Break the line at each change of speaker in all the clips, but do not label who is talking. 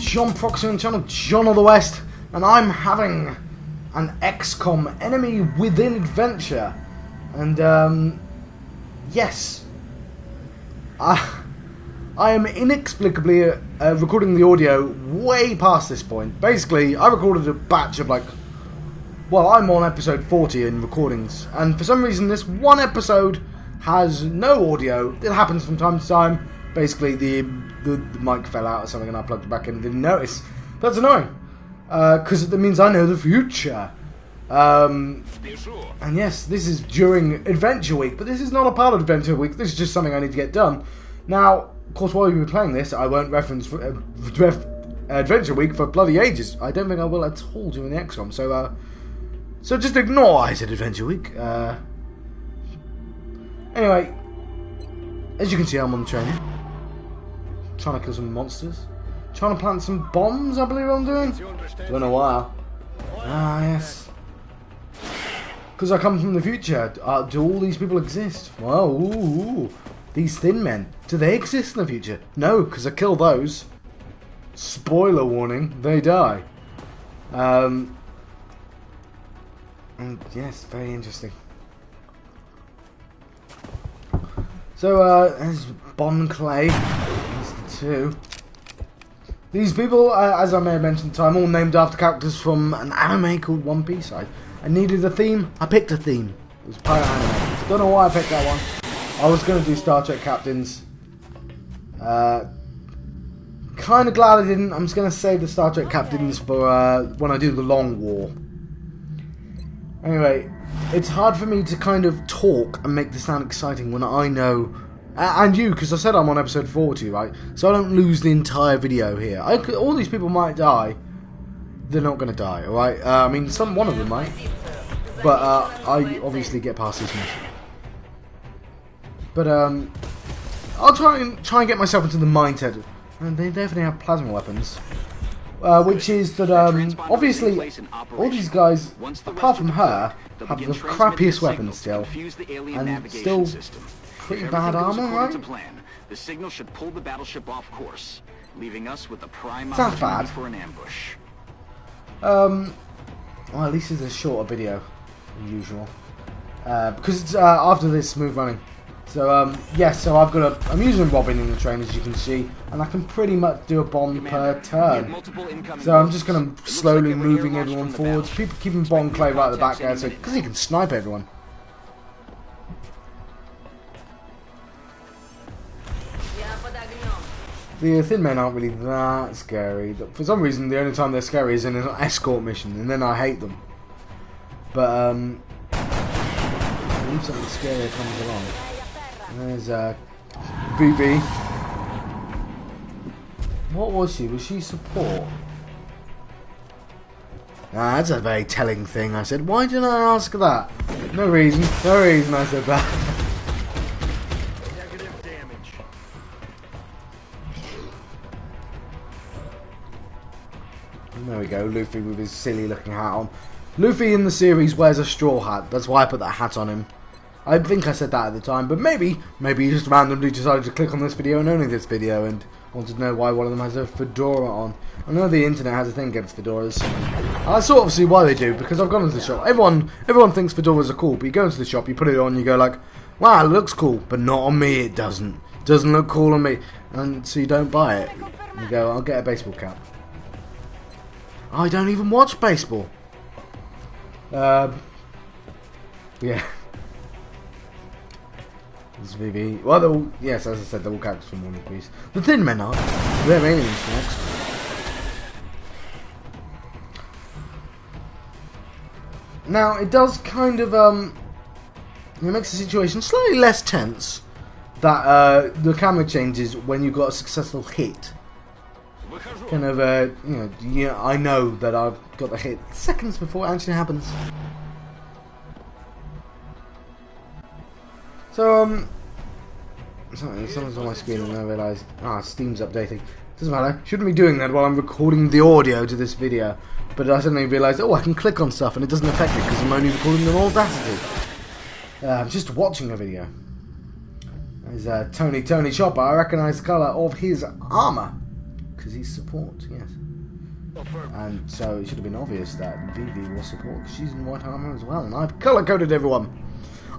John Proxy on channel John of the West, and I'm having an Xcom enemy within adventure. And yes, I am inexplicably recording the audio way past this point. Basically, I recorded a batch of well, I'm on episode 40 in recordings, and for some reason this one episode has no audio. It happens from time to time. Basically, the mic fell out or something and I plugged it back in and didn't notice. That's annoying, because it means I know the future. And yes, this is during Adventure Week, but this is not a part of Adventure Week. This is just something I need to get done. Now, of course, while we were playing this, I won't reference Adventure Week for bloody ages. I don't think I will at all during the Xcom, so just ignore I said Adventure Week. Anyway, as you can see, I'm on the train. Trying to kill some monsters. Trying to plant some bombs, I believe I'm doing. Don't know why. Ah, yes. Because I come from the future. Do all these people exist? Well, ooh, these thin men. Do they exist in the future? No, because I kill those. Spoiler warning, they die. And yes, very interesting. So, there's Bon Clay. There's the two. These people, as I may have mentioned, time all named after characters from an anime called One Piece. I needed a theme. I picked a theme. It was pirate anime. Don't know why I picked that one. I was going to do Star Trek Captains. Kind of glad I didn't. I'm just going to save the Star Trek Captains for when I do the Long War. Anyway, it's hard for me to kind of talk and make this sound exciting when I know, and you, because I said I'm on episode 40, right? So I don't lose the entire video here. All these people might die. They're not going to die, alright? I mean, one of them might. But I obviously get past this mission. But I'll try and get myself into the mindset. And they definitely have plasma weapons. Which is that, obviously, all these guys, apart from her, have the crappiest weapons still, and still pretty bad armor, right?
The signal should pull the battleship off course, leaving us with a prime
sounds bad.
For an ambush.
Well, at least it's a shorter video than usual, because it's after this smooth running. So yes, so I'm using Robin in the train, as you can see, and I can pretty much do a bomb per turn. So I'm just going to slowly moving everyone forwards, keeping Bon Clay right at the back there, so because he can snipe everyone. The thin men aren't really that scary. For some reason, the only time they're scary is in an escort mission, and then I hate them. But if something scarier comes along. There's BB. What was she? Was she support? Ah, that's a very telling thing. I said, why didn't I ask that? No reason. No reason I said that.
Negative damage.
There we go. Luffy with his silly looking hat on. Luffy in the series wears a straw hat. That's why I put that hat on him. I think I said that at the time, but maybe he just randomly decided to click on this video and only this video and wanted to know why one of them has a fedora on. I know the internet has a thing against fedoras. I sort of see why they do, because I've gone into the shop. Everyone thinks fedoras are cool, but you go into the shop, you put it on, you go like, wow, it looks cool, but not on me, it doesn't. It doesn't look cool on me. And so you don't buy it. You go, I'll get a baseball cap. I don't even watch baseball. Yeah. This VV. Well, yes, as I said, they're all characters from One Piece. The thin men are. They're aliens next. Now, it does kind of, it makes the situation slightly less tense that the camera changes when you've got a successful hit. Kind of, I know that I've got the hit seconds before it actually happens. So, something's on my screen and I realised, Steam's updating. Doesn't matter, shouldn't be doing that while I'm recording the audio to this video. But I suddenly realised, I can click on stuff and it doesn't affect me because I'm only recording them on Audacity. I'm just watching a video. There's Tony Chopper. I recognise the colour of his armour. because he's support, yes. And so it should have been obvious that Vivi was support, because she's in white armor as well, and I've colour-coded everyone.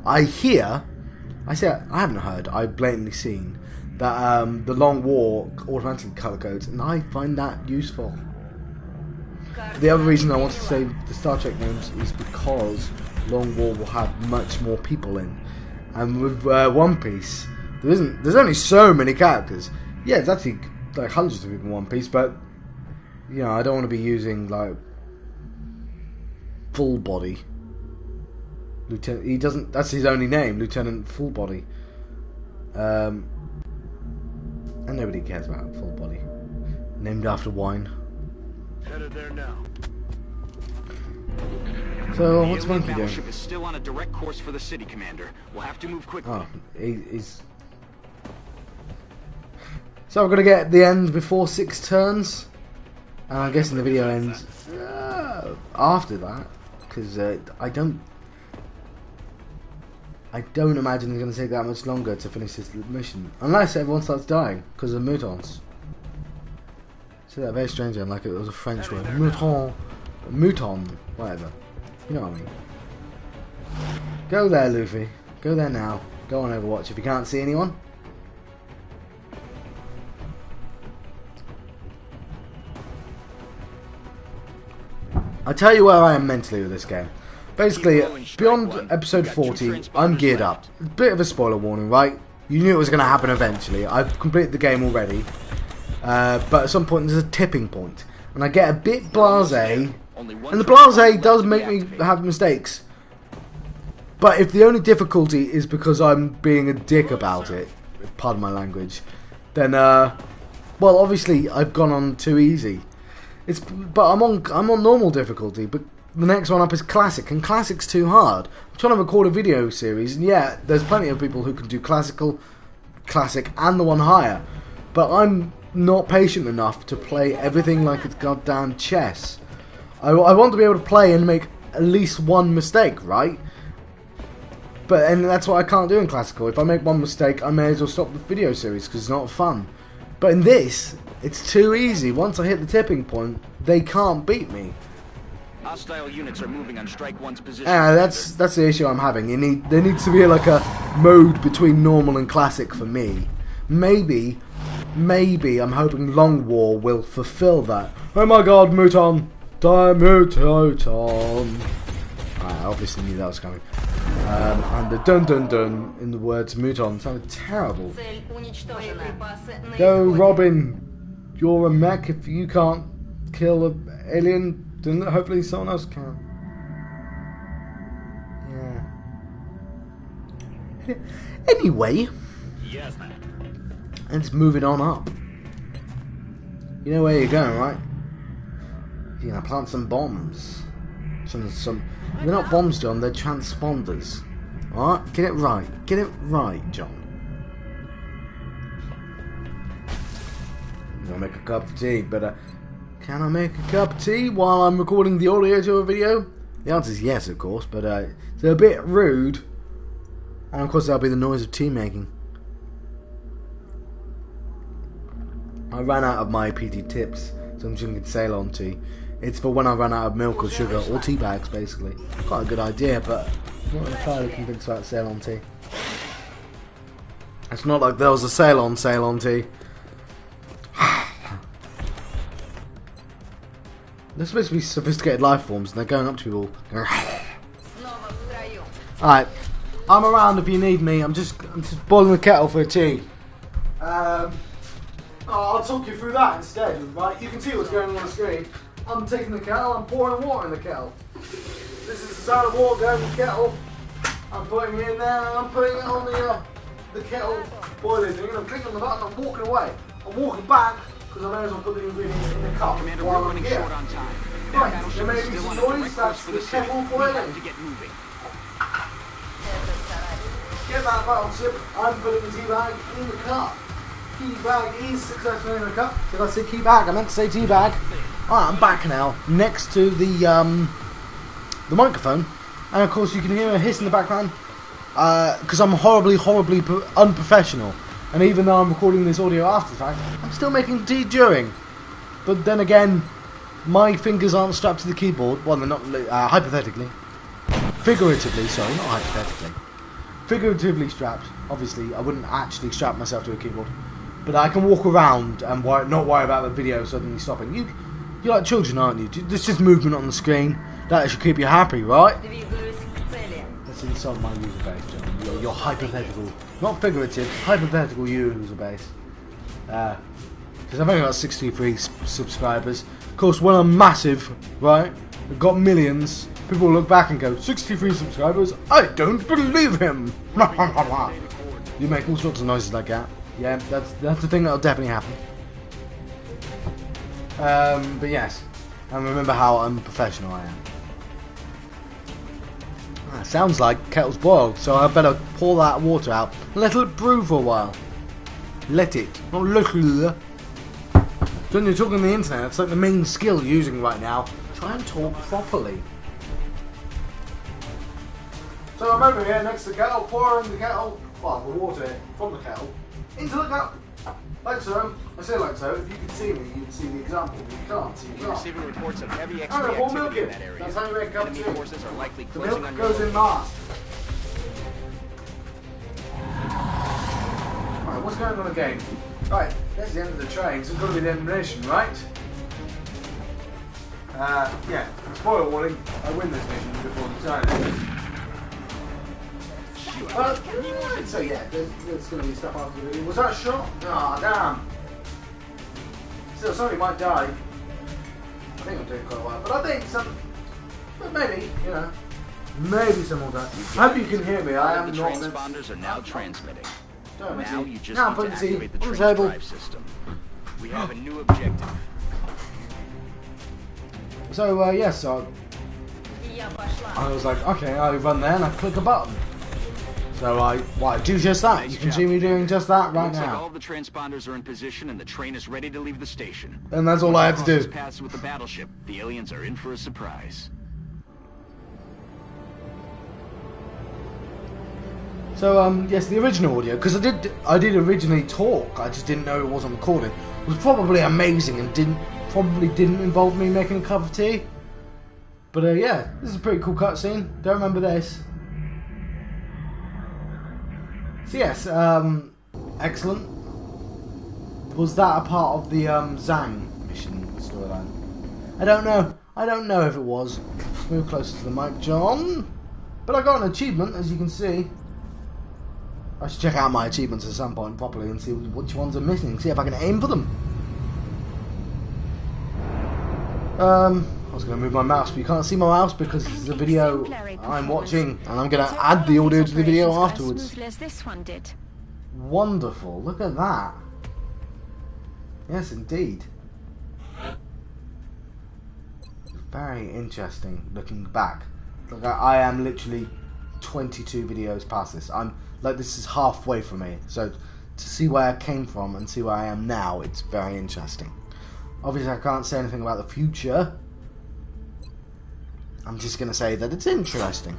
I haven't heard, I've blatantly seen that the Long War automatically colour codes, and I find that useful. The other reason I want to say the Star Trek names is because Long War will have much more people in, and with One Piece, there's only so many characters. Yeah, it's actually like hundreds of people in One Piece, but you know, I don't want to be using like Full Body. Lieutenant, he doesn't. That's his only name, Lieutenant Full Body. And nobody cares about Full Body. Named after wine.
Headed there now.
So what's Monkey doing?
Battleship is still on a direct course for the city, Commander. We'll have to move quickly.
Oh, he's. So I've got to get the end before 6 turns. And I'm guessing the video ends after that, because I don't imagine it's going to take that much longer to finish this mission, unless everyone starts dying because of mutons. So that very strangely, like it was a French word, mouton, whatever. You know what I mean? Go there, Luffy. Go there now. Go on Overwatch if you can't see anyone. I'll tell you where I am mentally with this game. Basically, beyond episode 40, I'm geared up. Bit of a spoiler warning, right? You knew it was going to happen eventually. I've completed the game already. But at some point there's a tipping point. And I get a bit blasé. And the blasé does make me have mistakes. But if the only difficulty is because I'm being a dick about it, pardon my language, then, well, obviously I've gone on too easy. But I'm on normal difficulty, but the next one up is classic, and classic's too hard. I'm trying to record a video series, and yeah, there's plenty of people who can do classic, and the one higher. But I'm not patient enough to play everything like it's goddamn chess. I want to be able to play and make at least one mistake, right? And that's what I can't do in classical. If I make one mistake, I may as well stop the video series because it's not fun. But in this, it's too easy. Once I hit the tipping point, they can't beat me.
Hostile units are moving on Strike 1's position.
That's the issue I'm having. There needs to be like a mode between normal and classic for me. Maybe I'm hoping Long War will fulfill that. Oh my god, Mouton! Die Mouton! I obviously knew that was coming. And the dun dun dun in the words Mouton sounded terrible. Go Robin! You're a mech. If you can't kill an alien, then hopefully someone else can. Yeah. Anyway,
Yes, man.
and it's moving on up. You know where you're going, right? You're gonna plant some bombs. They're not bombs, John. They're transponders. All right, get it right. Get it right, John. I'm gonna make a cup of tea, but can I make a cup of tea while I'm recording the audio to a video? The answer is yes, of course, but it's a bit rude. And of course, that'll be the noise of tea making. I ran out of my PT tips, so I'm drinking Ceylon tea. It's for when I run out of milk or sugar, or tea bags, basically. Quite a good idea, but I'm not entirely convinced about Ceylon tea. It's not like there was a Ceylon tea. They're supposed to be sophisticated life forms, and they're going up to people. Alright, I'm around if you need me. I'm just boiling the kettle for a tea. I'll talk you through that instead, right? You can see what's going on the screen. I'm taking the kettle, I'm pouring water in the kettle. This is the sound of water going in the kettle. I'm putting it in there, and I'm putting it on the kettle boiling thing, and I'm clicking on the button, I'm walking away. I'm walking back, because I may as well put the ingredients in the cup.
Commander,
while
we're
I'm
running
here.
short on time.
Right, there may be some noise, that's the kettle boiling.
To get moving.
Get that battleship, I'm putting the tea bag in the cup. Key bag is successfully in the cup. Did I say key bag? I meant to say tea bag. Alright, I'm back now, next to the microphone. And of course you can hear a hiss in the background. Because I'm horribly unprofessional. And even though I'm recording this audio after the fact, I'm still making tea during. but then again, my fingers aren't strapped to the keyboard. Well, they're not, hypothetically. Figuratively, sorry, not hypothetically. Figuratively strapped. Obviously, I wouldn't actually strap myself to a keyboard. But I can walk around and not worry about the video suddenly stopping. You're like children, aren't you? There's just movement on the screen. That should keep you happy, right? Let's insult my user base, John. You're hypothetical. Not figurative, hypothetical user base. Because I've only got 63 subscribers. Of course, when I'm massive, right? I've got millions. People look back and go, 63 subscribers? I don't believe him! You make all sorts of noises like that. Yeah, that's the thing that'll definitely happen. But yes, and remember how unprofessional I am. Sounds like kettle's boiled, so I better pour that water out and let it brew for a while. Let it, not little. When you're talking on the internet, it's like the main skill you're using right now. Try and talk properly. So I'm over here next to the kettle, pouring the kettle, well, the water from the kettle, into the cup. Like so. I say like so. If you could see me, you'd see the example. You can't, so you can't.
Receiving reports of heavy
Milk
activity
in.
in that area.
That's how you make a cup of
Enemy
tea.
forces are likely
The
closing
milk
on
goes
your
in last. Right, what's going on again? Right, that's the end of the train, so it's got to be the end of the mission, right? Yeah, spoiler warning, I win this mission before the time. So yeah, there's going to be stuff after the video. Was that a shot? Ah, damn. Still, somebody might die. I think I'm doing quite well, but I think but maybe, you know, maybe some will die. I hope you can hear me. I am
the
not.
transponders are now transmitting. Now you just
now
need to activate the train's
table.
drive system. We have a new objective.
So yes, so I was like, okay, I run there and I click a button. So I do just that. You can see me doing just that right
Looks like
now.
all the transponders are in position and the train is ready to leave the station.
And that's all I had to do.
Paths with the battleship. The aliens are in for a surprise.
So yes, the original audio, because I did originally talk. I just didn't know it wasn't recorded. Was probably amazing and probably didn't involve me making a cup of tea. But yeah, this is a pretty cool cutscene. Don't remember this. So yes, excellent. Was that a part of the Zhang mission storyline? I don't know. I don't know if it was. Let's move closer to the mic, John. But I got an achievement, as you can see. I should check out my achievements at some point properly and see which ones are missing. See if I can aim for them. I was going to move my mouse, but you can't see my mouse because this is a video I'm watching, and I'm going to add the audio to the video afterwards.
As this one did.
Wonderful! Look at that. Yes, indeed. Very interesting. Looking back, look, I am literally 22 videos past this. This is halfway for me. So to see where I came from and see where I am now, it's very interesting. Obviously, I can't say anything about the future. I'm just going to say that it's interesting.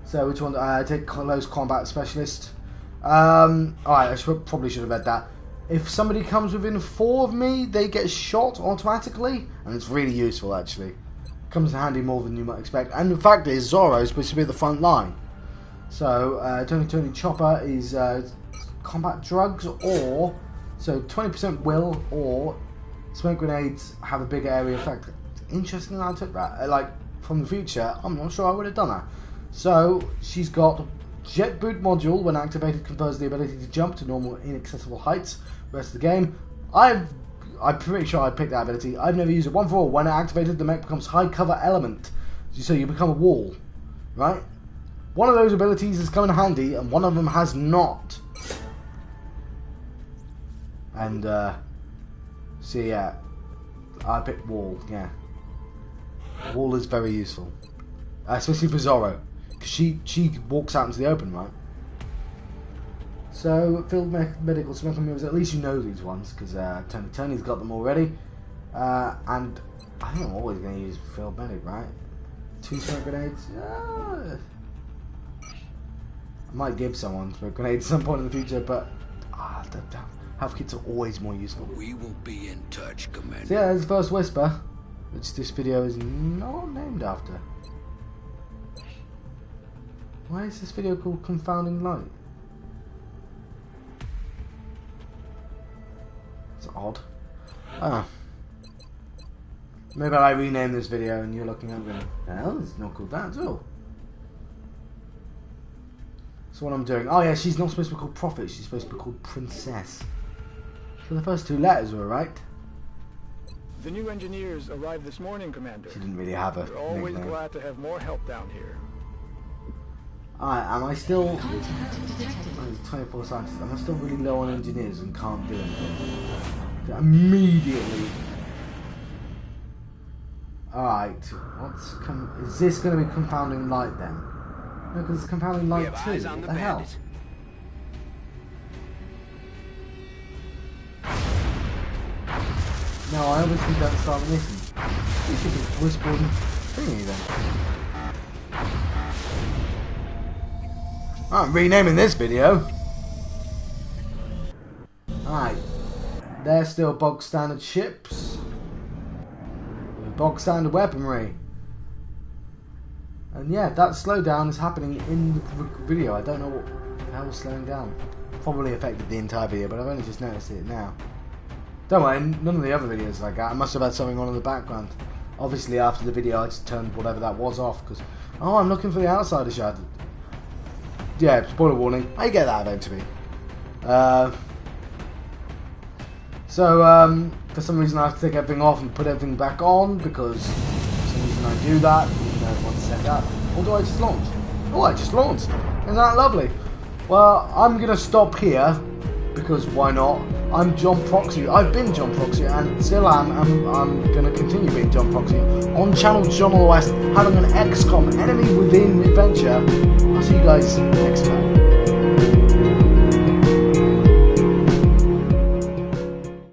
So, which one? I take close combat specialist. Alright, I probably should have read that. If somebody comes within 4 of me, they get shot automatically, and it's really useful actually. Comes in handy more than you might expect. And the fact is, Zorro is supposed to be at the front line. So, Tony Chopper is combat drugs, or so 20% will, or smoke grenades have a big area effect. Interesting, I took that. Like from the future, I'm not sure I would have done that. So she's got jet boot module. When activated, confers the ability to jump to normal inaccessible heights. The rest of the game, I'm pretty sure I picked that ability. I've never used it. 1-for-all. When activated, the mech becomes high cover element. So you become a wall, right? One of those abilities has come in handy, and one of them has not. And so yeah, I picked wall. Yeah, wall is very useful, especially for Zorro, because she walks out into the open, right? So field medical smoke moves. At least you know these ones, because Tony's got them already. And I think I'm always going to use field medic, right? 2 smoke grenades. I might give someone smoke grenades at some point in the future, but I Health kits are always more useful.
We will be in touch, Commander.
So yeah, there's the first whisper, which this video is not named after. Why is this video called Confounding Light? It's odd. Ah. Maybe I rename this video and you're looking at it going, hell, it's not called that at all. So what I'm doing, oh yeah, she's not supposed to be called Prophet, she's supposed to be called Princess. So the first two letters were right.
The new engineers arrived this morning, Commander.
She didn't really have a
We're always
nickname.
glad to have more help down here.
Alright, am I still... Oh, 24 scientists. Am I still really low on engineers and can't do anything? Immediately. Alright, is this going to be Confounding Light then? No, because it's Confounding Light 2. What the hell? No, I obviously don't start listening. You should have whispered thingy then. I'm renaming this video. Alright. They're still bog standard ships. With bog standard weaponry. And yeah, that slowdown is happening in the video. I don't know what the hell is slowing down. Probably affected the entire video, but I've only just noticed it now. Don't worry, none of the other videos like that. I must have had something on in the background. Obviously after the video I just turned whatever that was off because, oh, I'm looking for the outsider shard. Yeah, spoiler warning, I get that eventually. For some reason I have to take everything off and put everything back on because for some reason I do that, even though it's set up. Or do I just launch? Oh, I just launched. Isn't that lovely? Well, I'm going to stop here because why not? I'm John Proxy. I've been John Proxy and still am. I'm going to continue being John Proxy on channel John of the West, having an XCOM enemy within adventure. I'll see you guys next time.